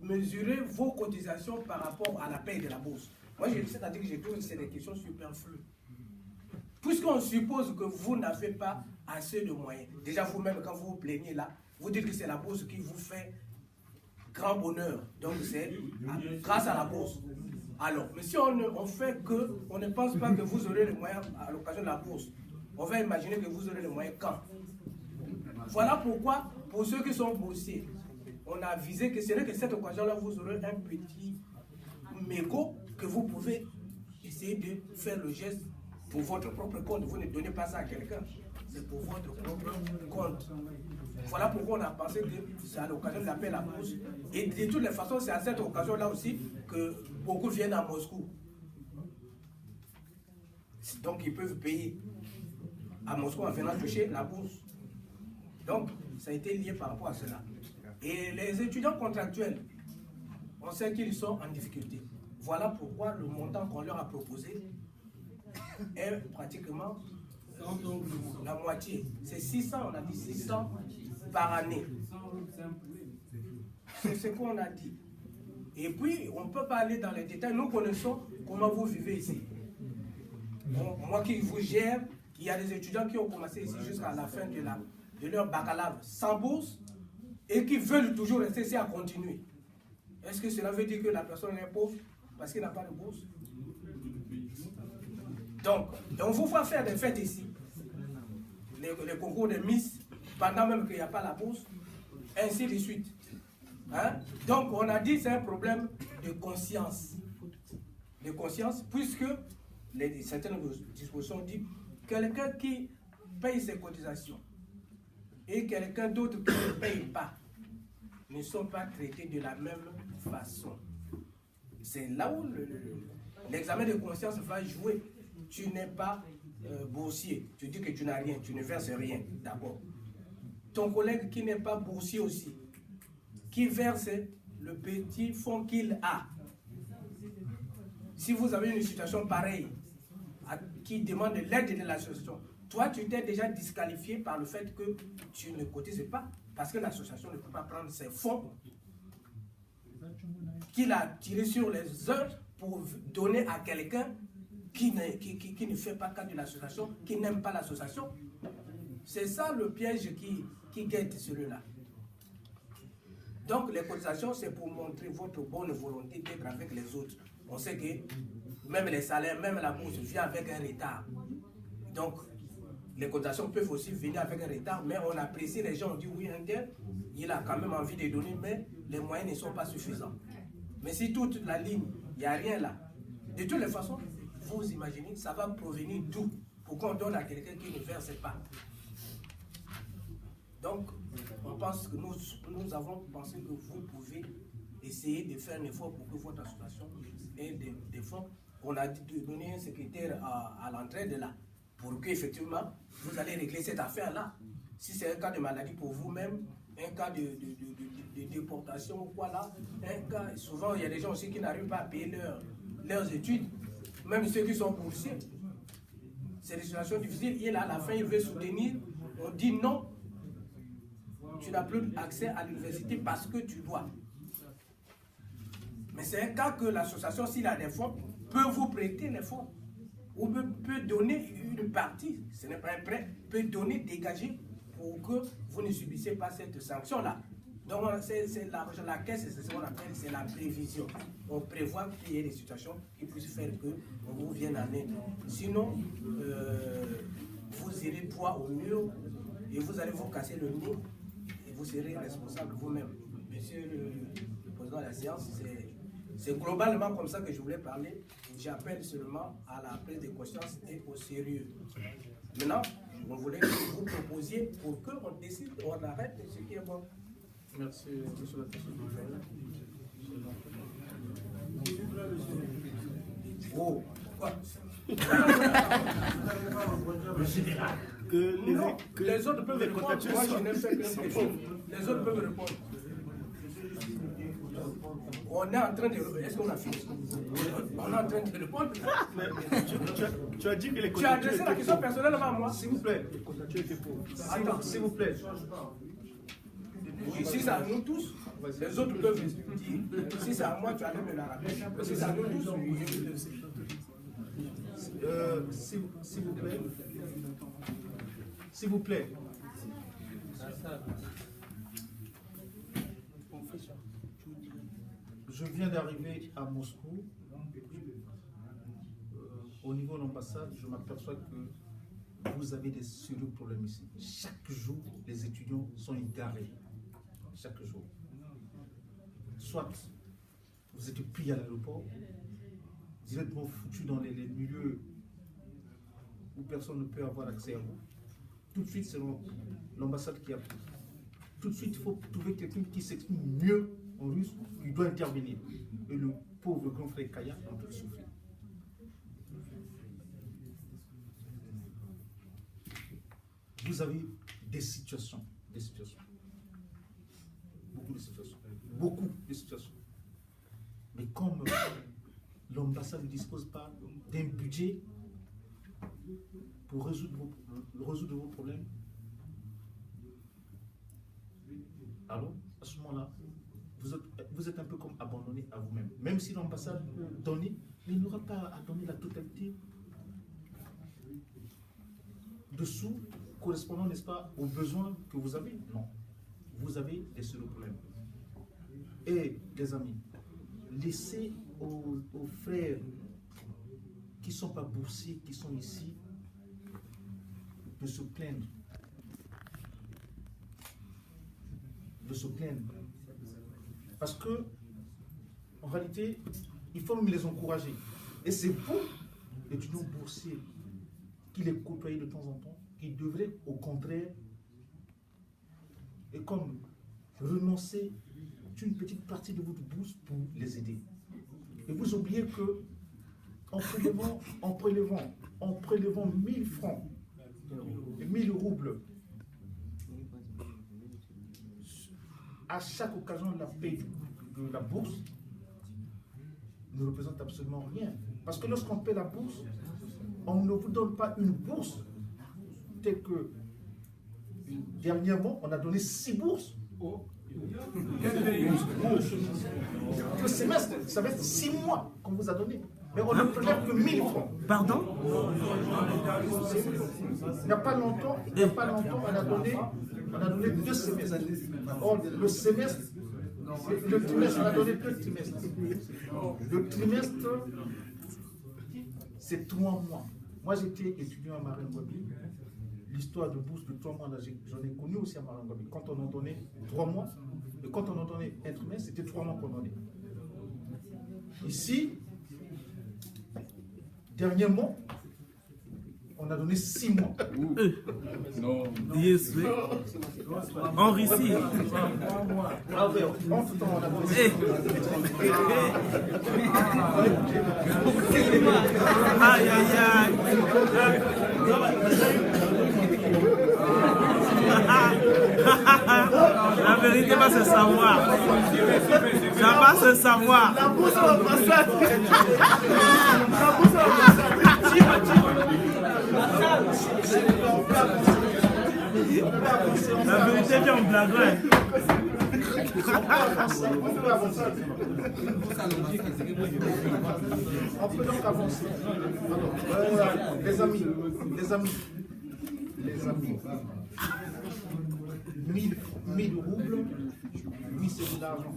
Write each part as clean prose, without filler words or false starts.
mesurer vos cotisations par rapport à la paie de la bourse. Moi, c'est-à-dire que je trouve que c'est des questions superflues. Puisqu'on suppose que vous n'avez pas assez de moyens. Déjà, vous-même, quand vous vous plaignez là, vous dites que c'est la bourse qui vous fait grand bonheur. Donc, c'est grâce à la bourse. Alors, mais si on ne pense pas que vous aurez les moyens à l'occasion de la bourse, on va imaginer que vous aurez les moyens quand. Voilà pourquoi, pour ceux qui sont boursiers, on a visé que c'est vrai que cette occasion-là, vous aurez un petit mégot que vous pouvez essayer de faire le geste pour votre propre compte. Vous ne donnez pas ça à quelqu'un, c'est pour votre propre compte. Voilà pourquoi on a pensé que c'est à l'occasion de l'appel à la bourse. Et de toutes les façons, c'est à cette occasion-là aussi que beaucoup viennent à Moscou. Donc ils peuvent payer à Moscou en venant toucher la bourse. Donc ça a été lié par rapport à cela. Et les étudiants contractuels, on sait qu'ils sont en difficulté. Voilà pourquoi le montant qu'on leur a proposé est pratiquement la moitié. C'est 600, on a dit 600 par année. C'est ce qu'on a dit. Et puis, on ne peut pas aller dans les détails. Nous connaissons comment vous vivez ici. Bon, moi qui vous gère, il y a des étudiants qui ont commencé ici jusqu'à la fin de leur baccalauréat sans bourse et qui veulent toujours rester ici à continuer. Est-ce que cela veut dire que la personne est pauvre parce qu'il n'a pas de bourse? Donc, on vous voit faire des fêtes ici. Les concours de Miss, pendant même qu'il n'y a pas la bourse, ainsi de suite. Hein? Donc, on a dit que c'est un problème de conscience. De conscience, puisque certaines dispositions disent quelqu'un qui paye ses cotisations et quelqu'un d'autre qui ne paye pas ne sont pas traités de la même façon. C'est là où l'examen de conscience va jouer. Tu n'es pas boursier, tu dis que tu n'as rien, tu ne verses rien d'abord. Ton collègue qui n'est pas boursier aussi, qui verse le petit fonds qu'il a. Si vous avez une situation pareille, qui demande l'aide de l'association, toi tu t'es déjà disqualifié par le fait que tu ne cotises pas, parce que l'association ne peut pas prendre ses fonds qu'il a tirés sur les heures pour donner à quelqu'un qui ne fait pas cas de l'association, qui n'aime pas l'association. C'est ça le piège qui guette celui-là. Donc les cotisations, c'est pour montrer votre bonne volonté d'être avec les autres. On sait que même les salaires, même la bourse vient avec un retard. Donc les cotisations peuvent aussi venir avec un retard, mais on apprécie les gens, on dit oui, un tel, il a quand même envie de donner, mais les moyens ne sont pas suffisants. Mais si toute la ligne, il n'y a rien là, de toutes les façons, vous imaginez, ça va provenir d'où? Pourquoi on donne à quelqu'un qui ne verse pas? Donc, on pense que nous avons pensé que vous pouvez essayer de faire un effort pour que votre association ait des fonds. On a dit de donner un secrétaire à l'entrée de là, pour qu'effectivement, vous allez régler cette affaire-là. Si c'est un cas de maladie pour vous-même, un cas de déportation ou quoi là, un cas, souvent il y a des gens aussi qui n'arrivent pas à payer leurs études, même ceux qui sont boursiers. C'est des situations difficiles, et là, à la fin, il veut soutenir, on dit non, tu n'as plus accès à l'université parce que tu dois. Mais c'est un cas que l'association, s'il a des fonds, peut vous prêter les fonds, ou peut donner une partie, ce n'est pas un prêt, peut donner, dégager, pour que vous ne subissiez pas cette sanction-là. Donc, la caisse, c'est ce qu'on appelle, c'est la prévision. On prévoit qu'il y ait des situations qui puissent faire qu'on vous vienne en aide. Sinon, vous irez droit au mur et vous allez vous casser le nez et vous serez responsable vous-même. Monsieur le président de la séance, c'est globalement comme ça que je voulais parler. J'appelle seulement à la prise de conscience et au sérieux. Maintenant, on voulait que vous proposiez pour qu'on décide, on arrête ce qui est bon. Merci, monsieur le président. Oh, quoi? Que les autres peuvent répondre. Moi, je ne fais qu'un question. Les autres peuvent répondre. On est en train de... Est-ce qu'on a fini? On est en train de répondre. Tu as dit que les contractuels... Tu as adressé la question personnellement à moi. S'il vous plaît, les contractuels étaient pauvres. Attends, s'il vous plaît. Oui, si ça nous tous. Les autres peuvent dire, si c'est à moi, tu allais me la rappeler. Si c'est à nous, nous sommes s'il vous plaît. S'il vous plaît. Je viens d'arriver à Moscou. Au niveau de l'ambassade, je m'aperçois que vous avez des sérieux problèmes ici. Chaque jour, les étudiants sont égarés. Chaque jour. Soit vous êtes pris à l'aéroport, directement foutu dans les milieux où personne ne peut avoir accès à vous. Tout de suite, c'est l'ambassade qui a pris. Tout de suite, il faut trouver quelqu'un qui s'exprime mieux en russe, qui doit intervenir. Et le pauvre grand frère Kaya est en train de souffrir. Vous avez des situations. Beaucoup de situations. Mais comme l'ambassade ne dispose pas d'un budget pour résoudre vos problèmes, alors à ce moment-là, vous êtes un peu comme abandonné à vous-même. Même si l'ambassade peut donner, mais il n'aura pas à donner la totalité de sous correspondant, n'est-ce pas, aux besoins que vous avez. Non. Vous avez des sérieux problèmes. Et les amis, laissez aux frères qui ne sont pas boursiers, qui sont ici, de se plaindre. Parce que, en réalité, il faut même les encourager. Et c'est vous, étudiants boursiers, qui les côtoyez de temps en temps, qui devraient, au contraire, et comme renoncer une petite partie de votre bourse pour les aider. Et vous oubliez que en prélevant 1000 francs, 1000 roubles, à chaque occasion de la paie de la bourse, ne représente absolument rien. Parce que lorsqu'on paie la bourse, on ne vous donne pas une bourse telle que dernièrement, on a donné 6 bourses. Le semestre, ça va être 6 mois qu'on vous a donné. Mais on ne prélève que 1000 francs. Pardon? Il n'y a pas longtemps, on a donné 2 semestres. Or, le semestre, le trimestre, on a donné 2 trimestres. Le trimestre, c'est 3 mois. Moi, j'étais étudiant à Maringouabi. L'histoire de bourse de 3 mois, j'en ai connu aussi à Maringouabi. Quand on en donnait 3 mois, et quand on en donnait un trimestre, c'était 3 mois qu'on donnait. Ici, dernièrement, on a donné 6 mois. Non. Yes, oui. En Russie. En tout temps, on a donné 6 mois. Aïe, aïe, aïe. La vérité va se savoir. Ça va se savoir. La bourse à l'ambassade. La bourse à l'ambassade. La vérité vient en blaguant. On peut donc avancer. Alors, les amis, 1000 roubles, oui, c'est de l'argent.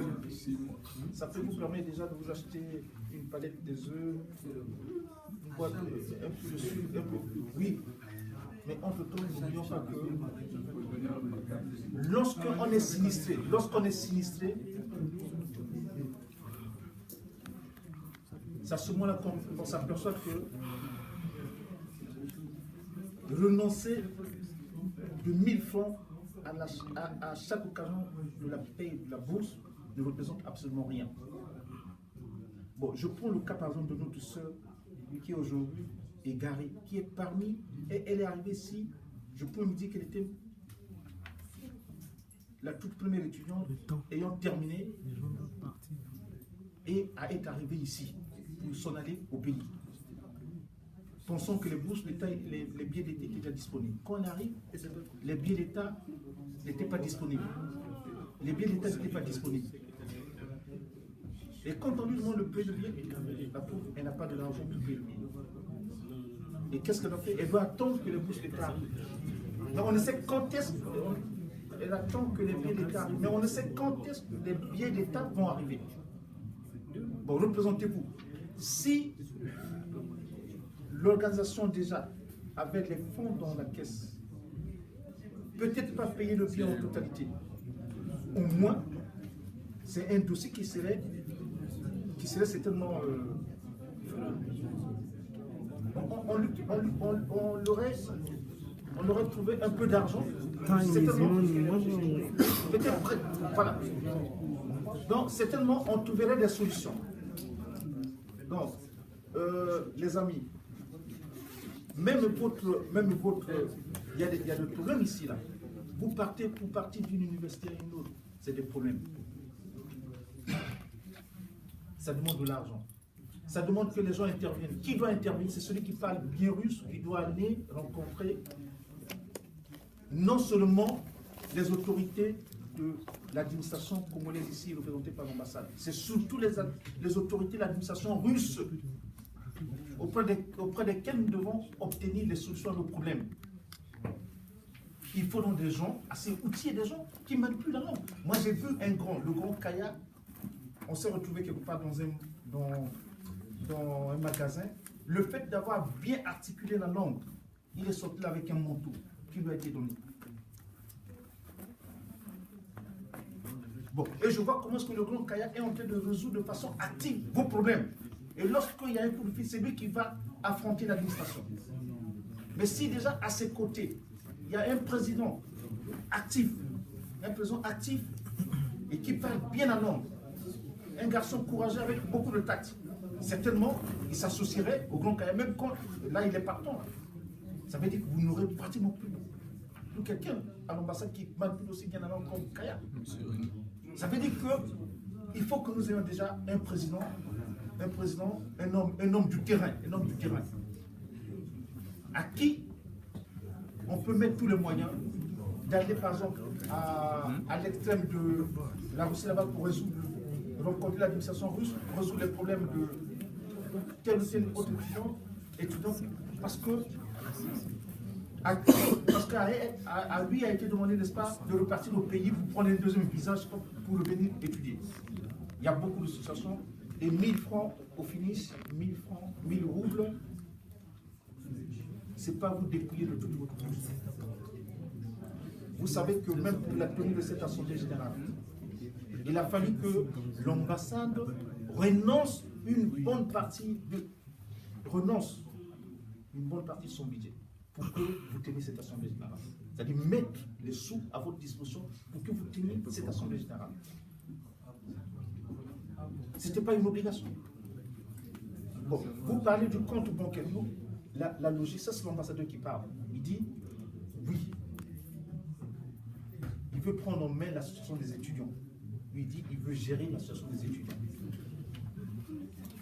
Ça peut vous permettre déjà de vous acheter une palette des œufs, une boîte, un peu de sucre, un peu. Oui, mais entre-temps, n'oublions pas que lorsqu'on est sinistré, c'est à ce moment-là qu'on s'aperçoit que renoncer de 1000 francs à chaque occasion de la paie de la bourse ne représente absolument rien. Bon, je prends le cas par exemple de notre soeur qui est aujourd'hui égarée, qui est parmi, et elle est arrivée ici, je peux me dire qu'elle était la toute première étudiante ayant terminé et est arrivée ici pour s'en aller au pays. Pensons que les bourses d'État, les billets d'État étaient déjà disponibles. Quand on arrive, les billets d'État n'étaient pas disponibles. les billets d'État n'étaient pas disponibles. Et quand on lui demande de payer le billet, la pauvre, elle n'a pas de l'argent pour payer le billet. Et qu'est-ce qu'elle a fait? Elle doit attendre que les bourses d'État arrivent. Donc on ne sait quand est-ce qu'elle attend que les billets d'État arrivent, mais on ne sait quand est-ce que les billets d'État vont arriver. Bon, représentez-vous. Si l'organisation déjà, avec les fonds dans la caisse, peut-être pas payer le billet en totalité, au moins, c'est un dossier qui serait certainement... on aurait trouvé un peu d'argent. Peut-être, voilà. Donc, certainement, on trouverait des solutions. Donc, les amis, même votre, il y a des problèmes ici, là. Vous partez d'une université à une autre, c'est des problèmes. Ça demande de l'argent. Ça demande que les gens interviennent. Qui doit intervenir? C'est celui qui parle bien russe, qui doit aller rencontrer non seulement les autorités de l'administration congolaise ici représentée par l'ambassade, c'est surtout les autorités de l'administration russe auprès desquelles nous devons obtenir des solutions à nos problèmes. Il faut donc des gens assez outillés, des gens qui manipulent la langue. Moi j'ai vu le grand Kaya, on s'est retrouvé quelque part dans un magasin. Le fait d'avoir bien articulé la langue, il est sorti là avec un manteau qui lui a été donné. Bon, et je vois comment est-ce que le grand Kaya est en train de résoudre de façon active vos problèmes. Et lorsqu'il y a un coup de fil, c'est lui qui va affronter l'administration. Mais si déjà à ses côtés, il y a un président actif et qui parle bien la langue, un garçon courageux avec beaucoup de tact, certainement, il s'associerait au grand Kaya, même quand là il est partant. Ça veut dire que vous n'aurez pratiquement plus quelqu'un à l'ambassade qui manipule aussi bien la langue comme Kaya. Ça veut dire qu'il faut que nous ayons déjà un président, un homme du terrain, à qui on peut mettre tous les moyens d'aller par exemple à l'extrême de la Russie là-bas pour rencontrer l'administration russe, résoudre les problèmes de telle ou telle autre étudiant, parce qu'à lui a été demandé, n'est-ce pas, de repartir au pays pour prendre un deuxième visage pour venir étudier. Il y a beaucoup de situations, et 1000 francs au finish, 1000 francs, 1000 roubles, c'est pas vous dépouiller de toute votre vie. Vous savez que même pour la tenue de cette assemblée générale, il a fallu que l'ambassade renonce une bonne partie de son budget pour que vous teniez cette assemblée générale. C'est-à-dire mettre les sous à votre disposition pour que vous teniez cette assemblée générale. Ce n'était pas une obligation. Bon, vous parlez du compte bancaire. Nous, la logique, ça c'est l'ambassadeur qui parle. Il dit, oui, il veut prendre en main la situation des étudiants. Il dit, il veut gérer la situation des étudiants.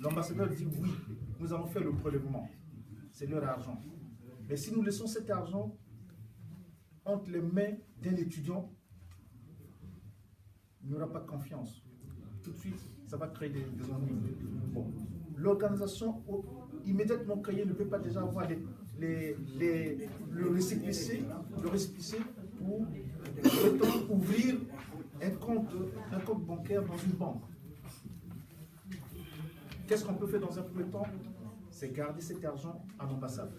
L'ambassadeur dit, oui, nous allons faire le prélèvement. C'est leur argent. Mais si nous laissons cet argent entre les mains d'un étudiant, il n'y aura pas de confiance. Tout de suite, ça va créer des ennuis. Bon. L'organisation immédiatement créée ne peut pas déjà avoir le récépissé pour ouvrir un compte bancaire dans une banque. Qu'est-ce qu'on peut faire dans un premier temps? C'est garder cet argent à l'ambassade.